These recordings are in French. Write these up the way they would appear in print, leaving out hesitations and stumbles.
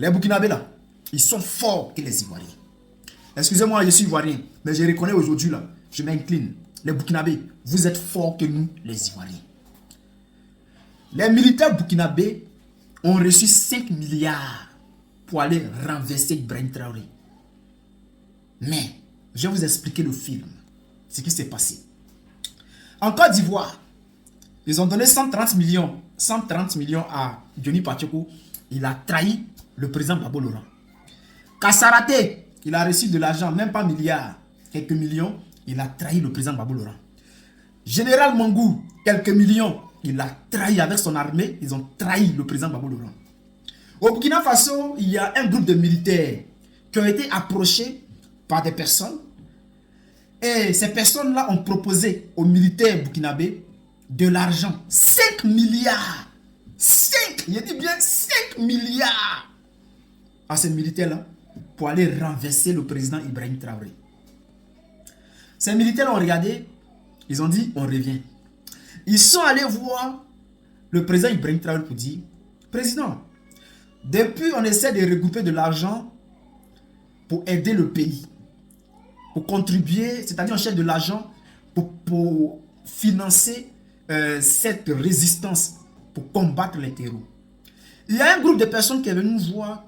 Les Burkinabés là, ils sont forts que les Ivoiriens. Excusez-moi, je suis Ivoirien, mais je reconnais aujourd'hui là, je m'incline. Les Burkinabés, vous êtes forts que nous, les Ivoiriens. Les militaires burkinabés ont reçu 5 milliards pour aller renverser Ibrahim Traoré. Mais, je vais vous expliquer le film, ce qui s'est passé. En Côte d'Ivoire, ils ont donné 130 millions à Diony Pacheco. Il a trahi le président Gbagbo Laurent. Kassaraté, il a reçu de l'argent, même pas milliards, quelques millions. Il a trahi le président Gbagbo Laurent. Général Mangou, quelques millions. Il a trahi avec son armée. Ils ont trahi le président Gbagbo Laurent. Au Burkina Faso, il y a un groupe de militaires qui ont été approchés par des personnes. Et ces personnes-là ont proposé aux militaires burkinabés de l'argent. 5 milliards. 5, il dit bien 5 milliards à ces militaires-là pour aller renverser le président Ibrahim Traoré. Ces militaires ont regardé, ils ont dit on revient. Ils sont allés voir le président Ibrahim Traoré pour dire président, depuis on essaie de regrouper de l'argent pour aider le pays, pour contribuer, c'est-à-dire on cherche de l'argent pour financer cette résistance, pour combattre les terroristes. Il y a un groupe de personnes qui est venu nous voir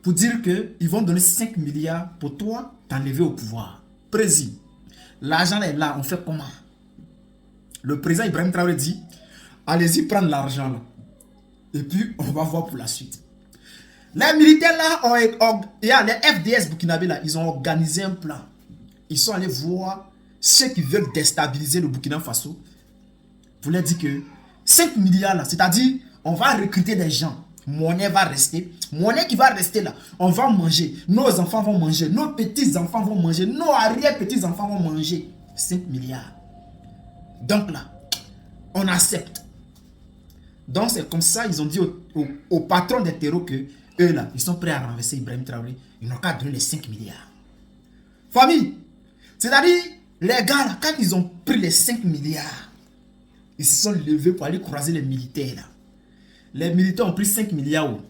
pour dire qu'ils vont donner 5 milliards pour toi t'enlever au pouvoir. Président, l'argent est là, on fait comment? Le président Ibrahim Traoré dit, allez-y prendre l'argent là. Et puis, on va voir pour la suite. Les militaires là, les FDS burkinabés là, ils ont organisé un plan. Ils sont allés voir ceux qui veulent déstabiliser le Burkina Faso. Pour leur dire que 5 milliards là, c'est-à-dire, on va recruter des gens. Monnaie va rester. Monnaie qui va rester là. On va manger. Nos enfants vont manger. Nos petits-enfants vont manger. Nos arrière-petits-enfants vont manger. 5 milliards. Donc là, on accepte. Donc c'est comme ça, ils ont dit au patron des terreaux que eux là, ils sont prêts à renverser Ibrahim Traoré. Ils n'ont qu'à donner les 5 milliards. Famille, c'est-à-dire, les gars là, quand ils ont pris les 5 milliards, ils se sont levés pour aller croiser les militaires là. Les militaires ont pris 5 milliards. Oh.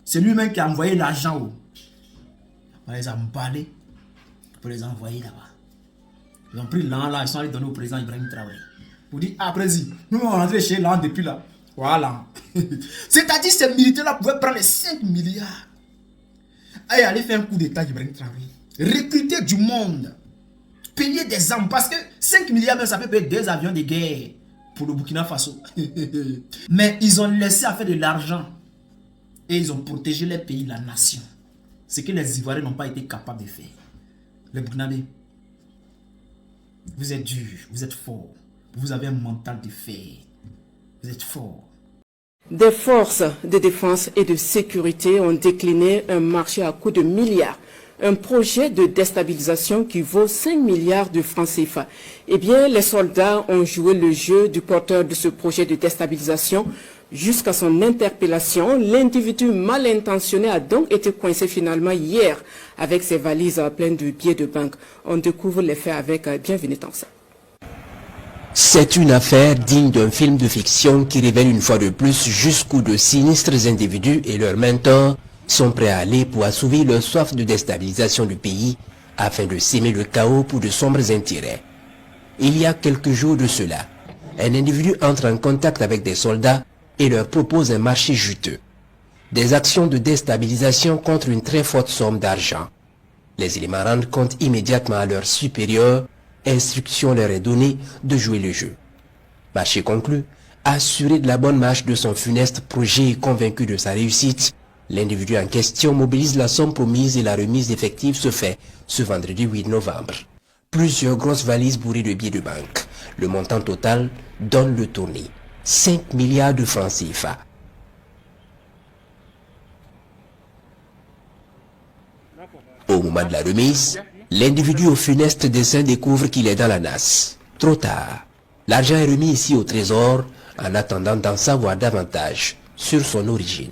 C'est lui-même qui a envoyé l'argent. Oh. On les a emballés pour les envoyer là-bas. Ils ont pris l'an là, ils sont allés donner au président Ibrahim Traoré. Pour dire, ah président, nous on est rentré chez l'an depuis là. Voilà. C'est-à-dire ces militaires-là pouvaient prendre les 5 milliards et aller faire un coup d'état d'Ibrahim Traoré. Recruter du monde. Payer des armes. Parce que 5 milliards, même, ça peut payer 2 avions de guerre pour le Burkina Faso. Mais ils ont laissé à faire de l'argent. Et ils ont protégé les pays, la nation. Ce que les Ivoiriens n'ont pas été capables de faire. Les Burkinabés, vous êtes durs, vous êtes forts. Vous avez un mental de fer. Vous êtes forts. Des forces de défense et de sécurité ont décliné un marché à coût de milliards. Un projet de déstabilisation qui vaut 5 milliards de francs CFA. Eh bien, les soldats ont joué le jeu du porteur de ce projet de déstabilisation. Jusqu'à son interpellation, l'individu mal intentionné a donc été coincé finalement hier avec ses valises pleines de billets de banque. On découvre les faits avec Bienvenue Tansa. C'est une affaire digne d'un film de fiction qui révèle une fois de plus jusqu'où de sinistres individus et leurs mentors sont prêts à aller pour assouvir leur soif de déstabilisation du pays afin de s'aimer le chaos pour de sombres intérêts. Il y a quelques jours de cela, un individu entre en contact avec des soldats et leur propose un marché juteux. Des actions de déstabilisation contre une très forte somme d'argent. Les éléments rendent compte immédiatement à leurs supérieurs. Instruction leur est donnée de jouer le jeu. Marché conclu, assuré de la bonne marche de son funeste projet et convaincu de sa réussite, l'individu en question mobilise la somme promise et la remise d'effectifs se fait ce vendredi 8 novembre. Plusieurs grosses valises bourrées de billets de banque. Le montant total donne le tournis. 5 milliards de francs CFA. Au moment de la remise, l'individu au funeste dessein découvre qu'il est dans la nasse. Trop tard. L'argent est remis ici au trésor en attendant d'en savoir davantage sur son origine.